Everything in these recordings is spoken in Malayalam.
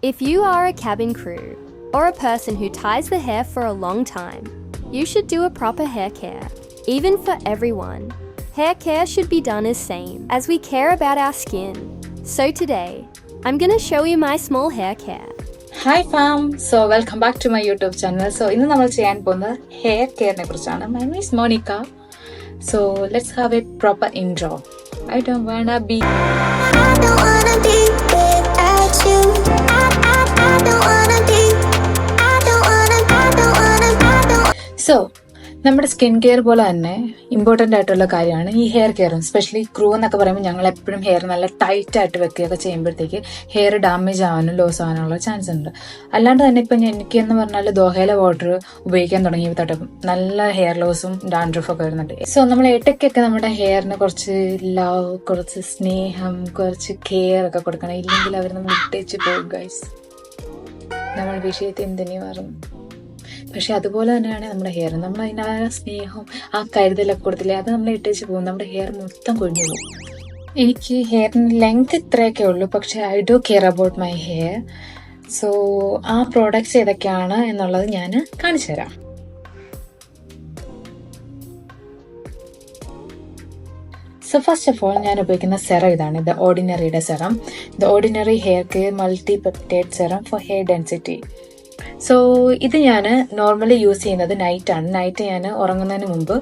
If you are a cabin crew or a person who ties the hair for a long time, you should do a proper hair care. Even for everyone, hair care should be done as same as we care about our skin. So today, I'm gonna show you my small hair care. Hi fam! So welcome back to my YouTube channel. So ഇന്ന് നമ്മൾ ചെയ്യാൻ പോകുന്നത് hair care നെ കുറിച്ചാണ്. My name is Monica. So let's have a proper intro. I don't wanna be without you. I don't wanna be. So നമ്മുടെ സ്കിൻ കെയർ പോലെ തന്നെ ഇമ്പോർട്ടൻ്റ് ആയിട്ടുള്ള കാര്യമാണ് ഈ ഹെയർ കെയറും. സ്പെഷ്യലി ക്രൂ എന്നൊക്കെ പറയുമ്പോൾ ഞങ്ങൾ എപ്പോഴും ഹെയർ നല്ല ടൈറ്റ് ആയിട്ട് വെക്കുകയൊക്കെ ചെയ്യുമ്പോഴത്തേക്ക് ഹെയർ ഡാമേജ് ആവാനും ലോസ് ആവാനുള്ള ചാൻസ് ഉണ്ട്. അല്ലാണ്ട് തന്നെ ഇപ്പം എനിക്കെന്ന് പറഞ്ഞാൽ ദോഹയിലെ വാട്ടർ ഉപയോഗിക്കാൻ തുടങ്ങി തൊട്ടും നല്ല ഹെയർ ലോസും ഡാൻഡ്രഫും ഒക്കെ വരുന്നുണ്ട്. സോ നമ്മൾ ഇടയ്ക്കൊക്കെ നമ്മുടെ ഹെയറിന് കുറച്ച് ലവ്, കുറച്ച് സ്നേഹം, കുറച്ച് കെയർ ഒക്കെ കൊടുക്കണം. ഇല്ലെങ്കിൽ അവർ നമ്മൾ ഇട്ടേച്ച് പോകും ഗൈസ്. നമ്മൾ വിഷയത്തിൽ എന്തിനു മാറും. പക്ഷെ അതുപോലെ തന്നെയാണ് നമ്മുടെ ഹെയർ. നമ്മൾ അതിൻ്റെ ആ സ്നേഹം, ആ കരുതലൊക്കെ കൊടുത്തില്ലേ, അത് നമ്മൾ ഇട്ടേച്ച് പോകും, നമ്മുടെ ഹെയർ മൊത്തം കൊഴിഞ്ഞു പോകും. എനിക്ക് ഹെയറിന് ലെങ്ത് ഇത്രയൊക്കെ ഉള്ളൂ, പക്ഷെ I do care about my hair. So ആ പ്രോഡക്ട്സ് ഏതൊക്കെയാണ് എന്നുള്ളത് ഞാൻ കാണിച്ചു തരാം. സോ ഫസ്റ്റ് ഓഫ് ഓൾ ഞാൻ ഉപയോഗിക്കുന്ന സെറം ഇതാണ്, ദ ഓർഡിനറിയുടെ serum. The Ordinary hair care multi peptide serum for hair density. So ഇത് ഞാൻ നോർമലി യൂസ് ചെയ്യുന്നത് നൈറ്റാണ്. നൈറ്റ് ഞാൻ ഉറങ്ങുന്നതിന് മുമ്പ്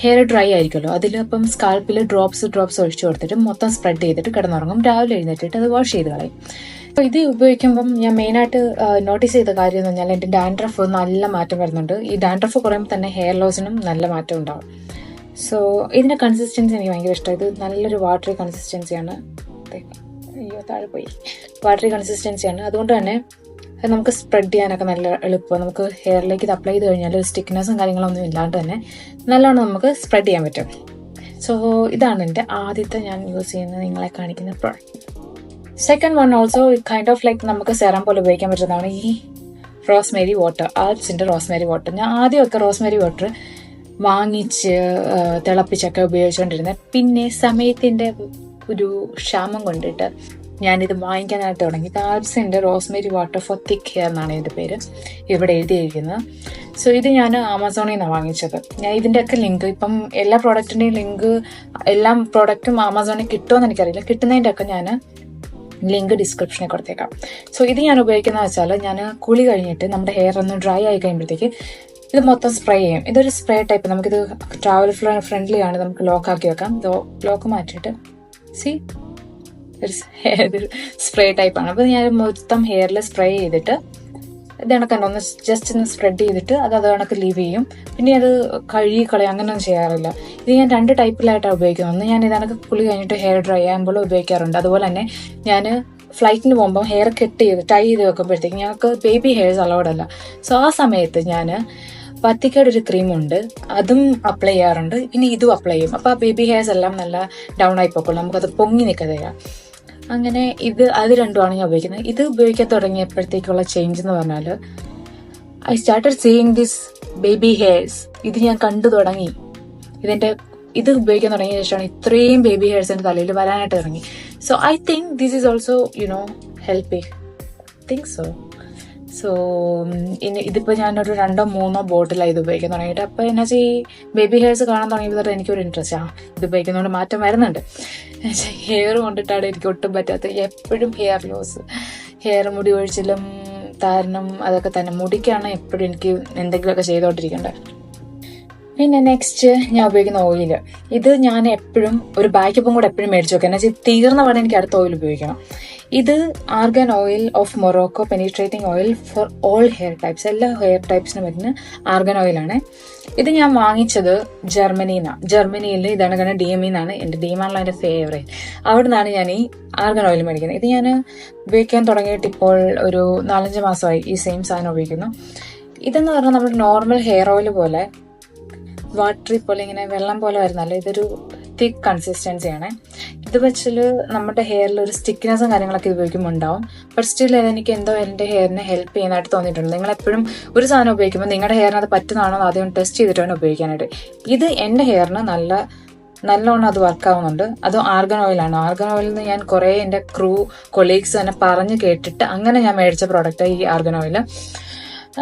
ഹെയർ ഡ്രൈ ആയിരിക്കുമല്ലോ, അതിലപ്പം സ്കാൾപ്പിൽ ഡ്രോപ്സ് ഒഴിച്ചു കൊടുത്തിട്ട് മൊത്തം സ്പ്രെഡ് ചെയ്തിട്ട് കിടന്നുറങ്ങും. രാവിലെ എഴുന്നേറ്റിട്ട് അത് വാഷ് ചെയ്ത് കളയും. അപ്പോൾ ഇത് ഉപയോഗിക്കുമ്പം ഞാൻ മെയിനായിട്ട് നോട്ടീസ് ചെയ്ത കാര്യം എന്ന് പറഞ്ഞാൽ എൻ്റെ ഡാൻഡ്രഫ് നല്ല മാറ്റം വരുന്നുണ്ട്. ഈ ഡാൻഡ്രഫ് കുറയുമ്പോൾ തന്നെ ഹെയർ ലോസിനും നല്ല മാറ്റം ഉണ്ടാവും. സോ ഇതിൻ്റെ കൺസിസ്റ്റൻസി എനിക്ക് ഭയങ്കര ഇഷ്ടമായി. ഇത് നല്ലൊരു വാട്ടറി കൺസിസ്റ്റൻസിയാണ്. താഴെ പോയി വാട്ടറി കൺസിസ്റ്റൻസിയാണ്. അതുകൊണ്ട് തന്നെ നമുക്ക് സ്പ്രെഡ് ചെയ്യാനൊക്കെ നല്ല എളുപ്പം. നമുക്ക് ഹെയറിലേക്ക് ഇത് അപ്ലൈ ചെയ്ത് കഴിഞ്ഞാൽ സ്റ്റിക്നെസ്സും കാര്യങ്ങളൊന്നും ഇല്ലാണ്ട് തന്നെ നല്ലോണം നമുക്ക് സ്പ്രെഡ് ചെയ്യാൻ പറ്റും. സോ ഇതാണ് എൻ്റെ ആദ്യത്തെ ഞാൻ യൂസ് ചെയ്യുന്ന നിങ്ങളെ കാണിക്കുന്ന product. Second one also kind of like നമുക്ക് സെറം പോലെ ഉപയോഗിക്കാൻ പറ്റുന്നതാണ് ഈ റോസ്മേരി വാട്ടർ, ആൽപ്സിൻ്റെ റോസ്മേരി വാട്ടർ. ഞാൻ ആദ്യമൊക്കെ റോസ്മേരി വാട്ടർ വാങ്ങിച്ച് തിളപ്പിച്ചൊക്കെ ഉപയോഗിച്ചുകൊണ്ടിരുന്നത്. പിന്നെ സമയത്തിൻ്റെ ഒരു ക്ഷാമം കൊണ്ടിട്ട് ഞാനിത് വാങ്ങിക്കാനായിട്ട് തുടങ്ങി. ആൽപ്സിൻ്റെ rosemary water for thick hair എന്നാണ് ഇതിൻ്റെ പേര് ഇവിടെ എഴുതിയിരിക്കുന്നത്. സോ ഇത് ഞാൻ ആമസോണിൽ നിന്നാണ് വാങ്ങിച്ചത്. ഞാൻ ഇതിൻ്റെയൊക്കെ ലിങ്ക്, ഇപ്പം എല്ലാ പ്രോഡക്റ്റിൻ്റെയും ലിങ്ക്, എല്ലാ പ്രോഡക്റ്റും ആമസോണിൽ കിട്ടുമെന്ന് എനിക്കറിയില്ല. കിട്ടുന്നതിൻ്റെയൊക്കെ ഞാൻ ലിങ്ക് ഡിസ്ക്രിപ്ഷനിൽ കൊടുത്തേക്കാം. സോ ഇത് ഞാൻ ഉപയോഗിക്കുന്നത് വെച്ചാൽ, ഞാൻ കുളി കഴിഞ്ഞിട്ട് നമ്മുടെ ഹെയർ ഒന്ന് ഡ്രൈ ആയി കഴിയുമ്പോഴത്തേക്ക് ഇത് മൊത്തം സ്പ്രേ ചെയ്യും. ഇതൊരു സ്പ്രേ ടൈപ്പ്. നമുക്കിത് ട്രാവൽ ഫ്രണ്ട്ലി ആണ്. നമുക്ക് ലോക്കാക്കി വെക്കാം. ലോക്ക് മാറ്റിയിട്ട് ഒരു സ്പ്രേ ടൈപ്പാണ്. അപ്പോൾ ഞാൻ മൊത്തം ഹെയറിൽ സ്പ്രേ ചെയ്തിട്ട് ഇത് കണക്കണ്ട ഒന്ന് ജസ്റ്റ് ഒന്ന് സ്പ്രെഡ് ചെയ്തിട്ട് അത് കണക്ക് ലീവ് ചെയ്യും. പിന്നെ അത് കഴുകി കളയും, അങ്ങനെയൊന്നും ചെയ്യാറില്ല. ഇത് ഞാൻ രണ്ട് ടൈപ്പിലായിട്ടാണ് ഉപയോഗിക്കുന്നത്. ഒന്ന് ഞാൻ ഇതണക്ക് കുളി കഴിഞ്ഞിട്ട് ഹെയർ ഡ്രൈ ആകുമ്പോൾ ഉപയോഗിക്കാറുണ്ട്. അതുപോലെ തന്നെ ഞാൻ ഫ്ലൈറ്റിന് പോകുമ്പോൾ ഹെയർ ടൈ ചെയ്ത് വെക്കുമ്പോഴത്തേക്ക് ഞങ്ങൾക്ക് ബേബി ഹെയർസ് അലൗഡ് അല്ല. സോ ആ സമയത്ത് ഞാൻ പത്തിക്കയുടെ ഒരു ക്രീമുണ്ട്, അതും അപ്ലൈ ചെയ്യാറുണ്ട്. പിന്നെ ഇതും അപ്ലൈ ചെയ്യും. അപ്പോൾ ആ ബേബി ഹെയർസ് എല്ലാം നല്ല ഡൗൺ ആയി പോക്കുള്ളൂ, നമുക്കത് പൊങ്ങി നിൽക്കത്തില്ല. അങ്ങനെ അത് രണ്ടുമാണ് ഞാൻ ഉപയോഗിക്കുന്നത്. ഇത് ഉപയോഗിക്കാൻ തുടങ്ങിയപ്പോഴത്തേക്കുള്ള ചേഞ്ച് എന്ന് പറഞ്ഞാൽ, I started seeing this baby hairs. ഇത് ഞാൻ കണ്ടു തുടങ്ങി. ഇത് ഉപയോഗിക്കാൻ തുടങ്ങിയ ശേഷമാണ് ഇത്രയും ബേബി ഹെയർസ് എൻ്റെ തലയിൽ വരാനായിട്ട് തുടങ്ങി. So I think this is also helping. Think so ഇതിപ്പോൾ ഞാനൊരു 2-3 ബോട്ടിലായി ഇത് ഉപയോഗിക്കാൻ തുടങ്ങിയിട്ട്. അപ്പോൾ എന്നാ വെച്ചാൽ ഈ ബേബി ഹെയർസ് കാണാൻ തുടങ്ങിയപ്പോൾ എനിക്കൊരു ഇൻട്രസ്റ്റ് ഇത് ഉപയോഗിക്കുന്നതുകൊണ്ട് മാറ്റം വരുന്നുണ്ട്. ഹെയർ കൊണ്ടിട്ടാണ് എനിക്ക് ഒട്ടും പറ്റാത്തത്. എപ്പോഴും ഹെയർ ലോസ്, ഹെയർ മുടി ഒഴിച്ചിലും താരണം, അതൊക്കെ തന്നെ. മുടിക്കാണ് എപ്പോഴും എനിക്ക് എന്തെങ്കിലുമൊക്കെ ചെയ്തുകൊണ്ടിരിക്കേണ്ടത്. പിന്നെ നെക്സ്റ്റ് ഞാൻ ഉപയോഗിക്കുന്ന ഓയിൽ. ഇത് ഞാൻ എപ്പോഴും ഒരു ബാക്കപ്പും കൂടെ എപ്പോഴും മേടിച്ചു വെക്കാം. എന്നുവെച്ചാൽ തീർന്ന പാടെ എനിക്ക് അടുത്ത ഓയിൽ ഉപയോഗിക്കണം. ഇത് argan oil of Morocco penetrating oil for all hair types. എല്ലാ ഹെയർ ടൈപ്സിനും വരുന്ന ആർഗൻ ഓയിലാണ്. ഇത് ഞാൻ വാങ്ങിച്ചത് ജർമ്മനിയിൽ ഇതാണ് DME എന്നാണ്. എൻ്റെ DME ആണല്ലോ എൻ്റെ ഫേവറേറ്റ്. അവിടെ നിന്നാണ് ഞാൻ ഈ ആർഗൻ ഓയിൽ മേടിക്കുന്നത്. ഇത് ഞാൻ ഉപയോഗിക്കാൻ തുടങ്ങിയിട്ട് ഇപ്പോൾ ഒരു 4-5 മാസമായി ഈ സെയിം സാധനം ഉപയോഗിക്കുന്നു. ഇതെന്ന് പറഞ്ഞാൽ നമ്മുടെ നോർമൽ ഹെയർ ഓയിൽ പോലെ വാട്ടറി പോലെ ഇങ്ങനെ വെള്ളം പോലെ വരുന്നല്ല, ഇതൊരു തിക്ക് കൺസിസ്റ്റൻസിയാണ്. ഇത് വെച്ചാൽ നമ്മുടെ ഹെയറിൽ ഒരു സ്റ്റിക്നെസ്സും കാര്യങ്ങളൊക്കെ ഇത് ഉപയോഗിക്കുമ്പോൾ ഉണ്ടാവും. ബട്ട് സ്റ്റിൽ എനിക്ക് എന്തോ എൻ്റെ ഹെയറിനെ ഹെൽപ്പ് ചെയ്യുന്നതായിട്ട് തോന്നിയിട്ടുണ്ട്. നിങ്ങളെപ്പോഴും ഒരു സാധനം ഉപയോഗിക്കുമ്പോൾ നിങ്ങളുടെ ഹെയറിന് അത് പറ്റുന്നതാണോ ആദ്യം ടെസ്റ്റ് ചെയ്തിട്ട് വേണം ഉപയോഗിക്കാനായിട്ട്. ഇത് എൻ്റെ ഹെയറിന് നല്ല നല്ലോണം അത് വർക്കാവുന്നുണ്ട്. അത് ആർഗൻ ഓയിലാണ്. ആർഗൻ ഓയിലിൽ നിന്ന് ഞാൻ കുറേ എൻ്റെ കൊളീഗ്സ് തന്നെ പറഞ്ഞ് കേട്ടിട്ട് അങ്ങനെ ഞാൻ മേടിച്ച പ്രോഡക്റ്റാണ് ഈ ആർഗൻ ഓയിൽ.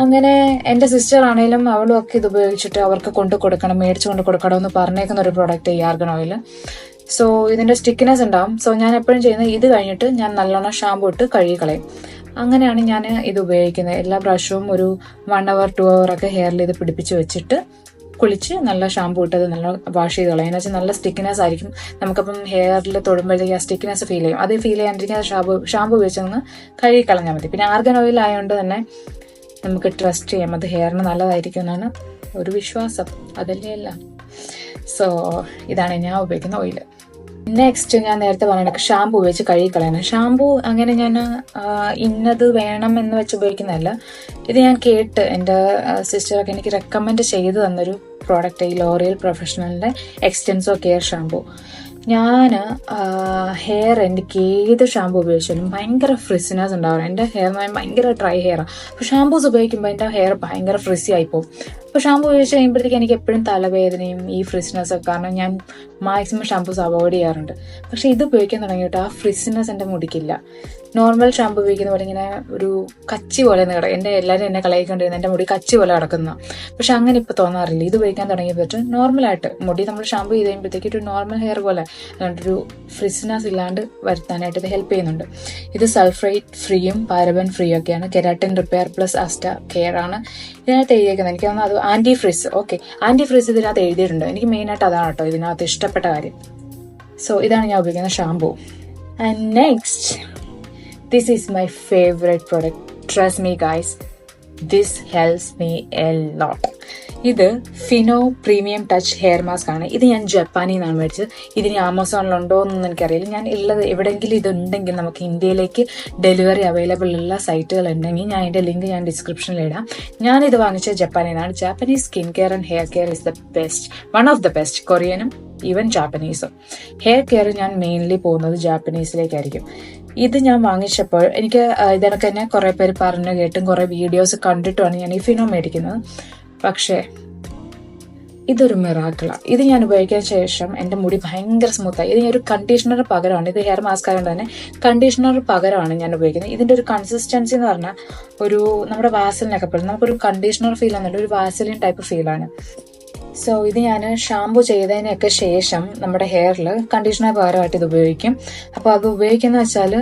അങ്ങനെ എൻ്റെ സിസ്റ്റർ ആണെങ്കിലും അവളും ഒക്കെ ഇത് ഉപയോഗിച്ചിട്ട് അവർക്ക് മേടിച്ചു കൊണ്ട് കൊടുക്കണമെന്ന് പറഞ്ഞേക്കുന്ന ഒരു പ്രോഡക്റ്റ് ഈ ആർഗൻ ഓയിൽ. സോ ഇതിൻ്റെ സ്റ്റിക്കിനെസ് ഉണ്ടാവും. സോ ഞാൻ എപ്പോഴും ചെയ്യുന്നത് ഇത് കഴിഞ്ഞിട്ട് ഞാൻ നല്ലോണം ഷാമ്പു ഇട്ട് കഴുകി കളയും. അങ്ങനെയാണ് ഞാൻ ഇത് ഉപയോഗിക്കുന്നത്. എല്ലാ പ്രാവശ്യവും ഒരു 1 hour 2 hour ഒക്കെ ഹെയറിൽ ഇത് പിടിപ്പിച്ച് വെച്ചിട്ട് കുളിച്ച് നല്ല ഷാമ്പു ഇട്ടത് നല്ല വാഷ് ചെയ്ത് കളയും. എന്ന് വെച്ചാൽ നല്ല സ്റ്റിക്കിനെസ് ആയിരിക്കും. നമുക്കപ്പം ഹെയറിൽ തൊടുമ്പോഴത്തേക്ക് ആ സ്റ്റിക്കിനെസ് ഫീൽ ചെയ്യും. അത് ഫീൽ ചെയ്യാണ്ടിരിക്കാൻ ഷാമ്പു ഉപയോഗിച്ചൊന്ന് കഴുകി കളഞ്ഞാൽ മതി. പിന്നെ ആർഗൻ ഓയിൽ ആയതുകൊണ്ട് തന്നെ നമുക്ക് ട്രസ്റ്റ് ചെയ്യാം, അത് ഹെയറിന് നല്ലതായിരിക്കും എന്നാണ് ഒരു വിശ്വാസം. അതല്ലേ എല്ലാം. സോ ഇതാണ് ഞാൻ ഉപയോഗിക്കുന്ന ഓയിൽ. നെക്സ്റ്റ് ഞാൻ നേരത്തെ പറഞ്ഞ ഷാമ്പു ഉപയോഗിച്ച് കഴുകി കളയണം. ഷാമ്പു അങ്ങനെ ഞാൻ ഇന്നത് വേണം എന്ന് വെച്ച് ഉപയോഗിക്കുന്നതല്ല. ഇത് ഞാൻ കേട്ട് എൻ്റെ സിസ്റ്ററൊക്കെ എനിക്ക് റെക്കമെൻഡ് ചെയ്തു തന്നൊരു പ്രോഡക്റ്റ് ഈ ലോറിയൽ പ്രൊഫഷണലിൻ്റെ എക്സ്റ്റെൻസോ കെയർ ഷാമ്പു. ഞാൻ എനിക്ക് ഏത് ഷാമ്പു ഉപയോഗിച്ചാലും ഭയങ്കര ഫ്രിസിനെസ് ഉണ്ടാവും. എൻ്റെ ഹെയർ ഭയങ്കര ഡ്രൈ ഹെയറാണ്. അപ്പോൾ ഷാമ്പൂസ് ഉപയോഗിക്കുമ്പോൾ എൻ്റെ ഹെയർ ഭയങ്കര ഫ്രിസി ആയിപ്പോവും. അപ്പോൾ ഷാമ്പു ഉപയോഗിച്ച് കഴിയുമ്പോഴത്തേക്ക് എനിക്ക് എപ്പോഴും തലവേദനയും ഈ ഫ്രിസിനെസ്സൊക്കെ കാരണം ഞാൻ മാക്സിമം ഷാമ്പൂസ് അവോയ്ഡ് ചെയ്യാറുണ്ട്. പക്ഷേ ഇത് ഉപയോഗിക്കാൻ തുടങ്ങിയിട്ട് ആ ഫ്രിസിനെസ് എൻ്റെ മുടിക്കില്ല. നോർമൽ ഷാമ്പു ഉപയോഗിക്കുന്ന പോലെ ഇങ്ങനെ ഒരു കച്ചി പോലെ എല്ലാവരും എന്നെ കളയിക്കൊണ്ടിരുന്നത് എൻ്റെ മുടി കച്ചി പോലെ കിടക്കുന്ന. പക്ഷെ അങ്ങനെ ഇപ്പോൾ തോന്നാറില്ല. ഇത് ഉപയോഗിക്കാൻ തുടങ്ങിയപ്പോൾ നോർമലായിട്ട് മുടി നമ്മൾ ഷാമ്പു ചെയ്ത് കഴിയുമ്പോഴത്തേക്ക് ഒരു നോർമൽ ഹെയർ പോലെ ഒരു ഫ്രിസിനെസ് ഇല്ലാണ്ട് വരുത്താനായിട്ട് ഇത് ഹെൽപ്പ് ചെയ്യുന്നുണ്ട്. ഇത് സൾഫേറ്റ് ഫ്രീയും പാരബൻ ഫ്രീ ഒക്കെയാണ്. കെരാറ്റിൻ റിപ്പയർ പ്ലസ് അസ്റ്റ കെയർ ആണ് ഇതിനകത്ത് എഴുതിയേക്കുന്നത്. എനിക്ക് തോന്നുന്നു അത് anti frizz. Okay, anti frizz ഇതിനകത്ത് എഴുതിയിട്ടുണ്ട്. എനിക്ക് മെയിനായിട്ട് അതാണ് കേട്ടോ ഇതിനകത്ത് ഇഷ്ടപ്പെട്ട കാര്യം. സോ ഇതാണ് ഞാൻ ഉപയോഗിക്കുന്ന shampoo. And next, this is my favorite product. Trust me guys, this helps me a lot. ഇത് Fino premium touch hair mask ആണ്. ഇത് ഞാൻ ജപ്പാനിൽ നിന്നാണ് മേടിച്ചത്. ഇതിന് ആമസോണിലുണ്ടോ എന്നൊന്നും എനിക്കറിയില്ല. ഞാൻ ഉള്ളത് എവിടെയെങ്കിലും ഇതുണ്ടെങ്കിൽ നമുക്ക് ഇന്ത്യയിലേക്ക് ഡെലിവറി അവൈലബിൾ ഉള്ള സൈറ്റുകൾ ഉണ്ടെങ്കിൽ ഞാൻ അതിൻ്റെ ലിങ്ക് ഞാൻ ഡിസ്ക്രിപ്ഷനിൽ ഇടാം. ഞാനിത് വാങ്ങിച്ചത് ജപ്പാനിൽ നിന്നാണ്. Japanese skin care and hair care is the best, one of the best. കൊറിയനും ഈവൻ ജാപ്പനീസും. ഹെയർ കെയർ ഞാൻ മെയിൻലി പോകുന്നത് ജാപ്പനീസിലേക്കായിരിക്കും. ഇത് ഞാൻ വാങ്ങിച്ചപ്പോൾ എനിക്ക് ഇതിനൊക്കെ തന്നെ കുറേ പേര് പറഞ്ഞു കേട്ടും കുറേ വീഡിയോസ് കണ്ടിട്ടുമാണ് ഞാൻ ഈ ഫിനോ മേടിക്കുന്നത്. പക്ഷേ ഇതൊരു മിറാക്കിളാണ്. ഇത് ഞാൻ ഉപയോഗിക്കാൻ ശേഷം എൻ്റെ മുടി ഭയങ്കര സ്മൂത്തായി. ഇത് ഒരു കണ്ടീഷണർ പകരമാണ്. ഇത് ഹെയർ മാസ്ക് ആയതുകൊണ്ട് തന്നെ കണ്ടീഷണർ പകരമാണ് ഞാൻ ഉപയോഗിക്കുന്നത്. ഇതിൻ്റെ ഒരു കൺസിസ്റ്റൻസി എന്ന് പറഞ്ഞാൽ ഒരു നമ്മുടെ വാസലിനൊക്കെ പോലെ നമുക്കൊരു കണ്ടീഷണർ ഫീൽ എന്നല്ല, ഒരു വാസലിൻ ടൈപ്പ് ഫീലാണ്. സോ ഇത് ഞാൻ ഷാമ്പു ചെയ്തതിനൊക്കെ ശേഷം നമ്മുടെ ഹെയറിൽ കണ്ടീഷണർ പകരമായിട്ട് ഇത് ഉപയോഗിക്കും. അപ്പോൾ അത് ഉപയോഗിക്കുന്നത് വെച്ചാൽ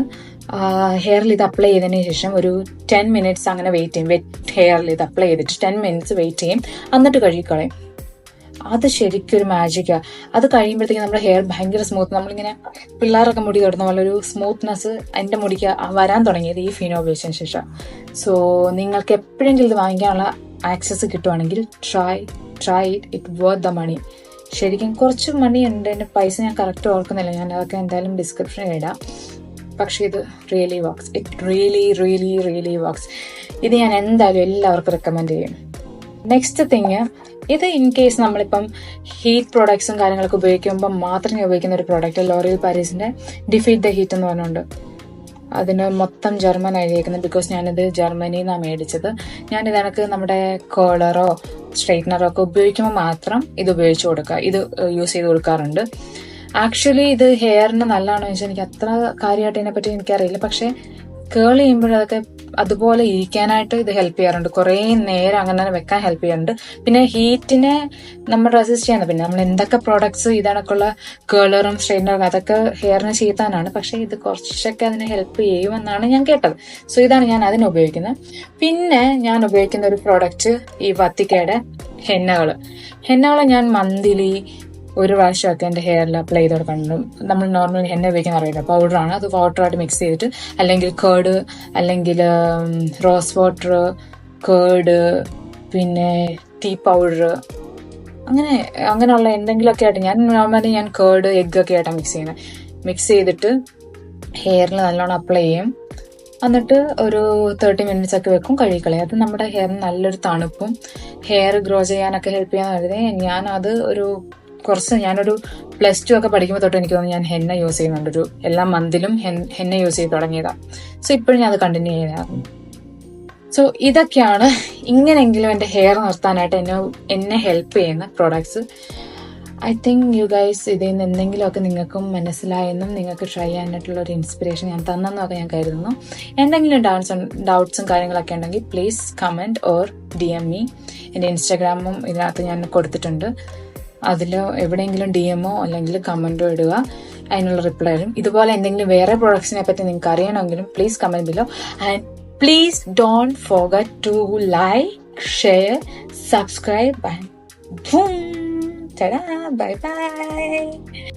ഹെയറിൽ ഇത് അപ്ലൈ ചെയ്തതിന് ശേഷം ഒരു 10 minutes അങ്ങനെ വെയിറ്റ് ചെയ്യും. വെറ്റ് ഹെയറിൽ ഇത് അപ്ലൈ ചെയ്തിട്ട് 10 minutes വെയിറ്റ് ചെയ്യും, എന്നിട്ട് കഴുകിക്കളയും. അത് ശരിക്കും ഒരു മാജിക്കാണ്. അത് കഴിയുമ്പോഴത്തേക്കും നമ്മുടെ ഹെയർ ഭയങ്കര സ്മൂത്ത്. നമ്മളിങ്ങനെ പിള്ളേരൊക്കെ മുടി തൊടുന്ന പോലെ ഒരു സ്മൂത്ത്നെസ് എൻ്റെ മുടിക്ക് വരാൻ തുടങ്ങിയത് ഈ ഫിനോ ഉപയോഗിച്ചതിന് ശേഷം. സോ നിങ്ങൾക്ക് എപ്പോഴെങ്കിലും ഇത് വാങ്ങിക്കാനുള്ള ആക്സസ് കിട്ടുവാണെങ്കിൽ try it worth the money. ശരിക്കും കുറച്ച് മണി ഉണ്ട്, എൻ്റെ പൈസ ഞാൻ കറക്റ്റ് ഓർക്കുന്നില്ല. ഞാൻ അതൊക്കെ എന്തായാലും ഡിസ്ക്രിപ്ഷനിൽ ഇടാം. പക്ഷേ ഇത് really works. It really works. ഇത് ഞാൻ എന്തായാലും എല്ലാവർക്കും റെക്കമെൻഡ് ചെയ്യും. നെക്സ്റ്റ് തിങ്, ഇത് ഇൻ കേസ് നമ്മളിപ്പം ഹീറ്റ് പ്രോഡക്ട്സും കാര്യങ്ങളൊക്കെ ഉപയോഗിക്കുമ്പോൾ മാത്രം ഉപയോഗിക്കുന്ന ഒരു പ്രോഡക്റ്റ് ലോറിയൽ പാരീസിൻ്റെ ഡിഫീറ്റ് ദ ഹീറ്റ് എന്ന് പറഞ്ഞുകൊണ്ട്. അതിന് മൊത്തം ജർമ്മൻ എഴുതിയേക്കുന്നത്. ബിക്കോസ് ഞാനിത് ജർമ്മനിയിൽ നിന്നാണ് മേടിച്ചത്. ഞാനിത് എനിക്ക് നമ്മുടെ കേളറോ സ്ട്രെയിറ്റ്നറോ ഒക്കെ ഉപയോഗിക്കുമ്പോൾ മാത്രം ഇത് ഉപയോഗിച്ച് കൊടുക്കുക, ഇത് യൂസ് ചെയ്ത് കൊടുക്കാറുണ്ട്. ആക്ച്വലി ഇത് ഹെയറിന് നല്ലതാണോ ചോദിച്ചാൽ എനിക്ക് അത്ര കാര്യമായിട്ട് ഇതിനെപ്പറ്റി എനിക്കറിയില്ല. പക്ഷേ കേൾ ചെയ്യുമ്പോഴതൊക്കെ അതുപോലെ ഇരിക്കാനായിട്ട് ഇത് ഹെൽപ്പ് ചെയ്യാറുണ്ട്. കുറേ നേരം അങ്ങനെ തന്നെ വെക്കാൻ ഹെൽപ്പ് ചെയ്യാറുണ്ട്. പിന്നെ ഹീറ്റിനെ നമ്മൾ റെസിസ്റ്റ് ചെയ്യുന്നത്. പിന്നെ നമ്മൾ എന്തൊക്കെ പ്രോഡക്ട്സ് ഇതണക്കുള്ള കേളറും സ്ട്രെയിനറും അതൊക്കെ ഹെയറിന് ചെയ്താനാണ്. പക്ഷേ ഇത് കുറച്ചൊക്കെ അതിനെ ഹെൽപ്പ് ചെയ്യുമെന്നാണ് ഞാൻ കേട്ടത്. സോ ഇതാണ് ഞാൻ അതിന് ഉപയോഗിക്കുന്നത്. പിന്നെ ഞാൻ ഉപയോഗിക്കുന്ന ഒരു പ്രോഡക്റ്റ് ഈ വത്തിക്കയുടെ ഹെന്നകൾ ഞാൻ മന്ത്ലി ഒരു പ്രാവശ്യമൊക്കെ എൻ്റെ ഹെയറിൽ അപ്ലൈ ചെയ്ത് കൊടുക്കുന്നുണ്ട്. നമ്മൾ നോർമലി എണ്ണ ഉപയോഗിക്കാൻ അറിയില്ല, പൗഡറാണ്. അത് വാട്ടറായിട്ട് മിക്സ് ചെയ്തിട്ട് അല്ലെങ്കിൽ കേർഡ് അല്ലെങ്കിൽ റോസ് വാട്ടർ, കേർഡ്, പിന്നെ ടീ പൗഡർ, അങ്ങനെയുള്ള എന്തെങ്കിലുമൊക്കെ ആയിട്ട് നോർമലി ഞാൻ കേർഡ് എഗ്ഗൊക്കെ ആയിട്ടാണ് മിക്സ് ചെയ്തിട്ട് ഹെയറിൽ നല്ലോണം അപ്ലൈ ചെയ്യും. എന്നിട്ട് ഒരു 30 minutes ഒക്കെ വെക്കും, കഴുകിക്കളയും. അത് നമ്മുടെ ഹെയറിന് നല്ലൊരു തണുപ്പും ഹെയർ ഗ്രോ ചെയ്യാനൊക്കെ ഹെൽപ്പ് ചെയ്യാന്ന് കരുതി ഞാനൊരു +2 ഒക്കെ പഠിക്കുമ്പോൾ തൊട്ട് എനിക്ക് തോന്നുന്നു ഞാൻ ഹെന്ന യൂസ് ചെയ്യുന്നുണ്ട്. എല്ലാ മന്തിലും ഹെന്ന യൂസ് ചെയ്ത് തുടങ്ങിയതാണ്. സോ ഇപ്പോഴും ഞാൻ അത് കണ്ടിന്യൂ ചെയ്യുന്നതാണ്. സോ ഇതൊക്കെയാണ് ഇങ്ങനെയെങ്കിലും എൻ്റെ ഹെയർ നിർത്താനായിട്ട് എന്നെ ഹെൽപ്പ് ചെയ്യുന്ന products. I think you guys ഇതിൽ നിന്ന് എന്തെങ്കിലുമൊക്കെ നിങ്ങൾക്കും മനസ്സിലായെന്നും നിങ്ങൾക്ക് ട്രൈ ചെയ്യാനായിട്ടുള്ള ഒരു ഇൻസ്പിറേഷൻ ഞാൻ തന്നെന്നൊക്കെ ഞാൻ കരുതുന്നു. എന്തെങ്കിലും ഡൗട്ട്സും കാര്യങ്ങളൊക്കെ ഉണ്ടെങ്കിൽ please comment or DM me. എൻ്റെ ഇൻസ്റ്റാഗ്രാമും ഇതിനകത്ത് ഞാൻ കൊടുത്തിട്ടുണ്ട്. അതിൽ എവിടെയെങ്കിലും DMോ അല്ലെങ്കിൽ കമൻറ്റോ ഇടുക, അതിനുള്ള റിപ്ലൈ വരും. ഇതുപോലെ എന്തെങ്കിലും വേറെ പ്രൊഡക്ട്സിനെ പറ്റി നിങ്ങൾക്ക് അറിയണമെങ്കിലും please comment below. And please don't forget to like, share, subscribe and boom! Ta-da! Bye-bye!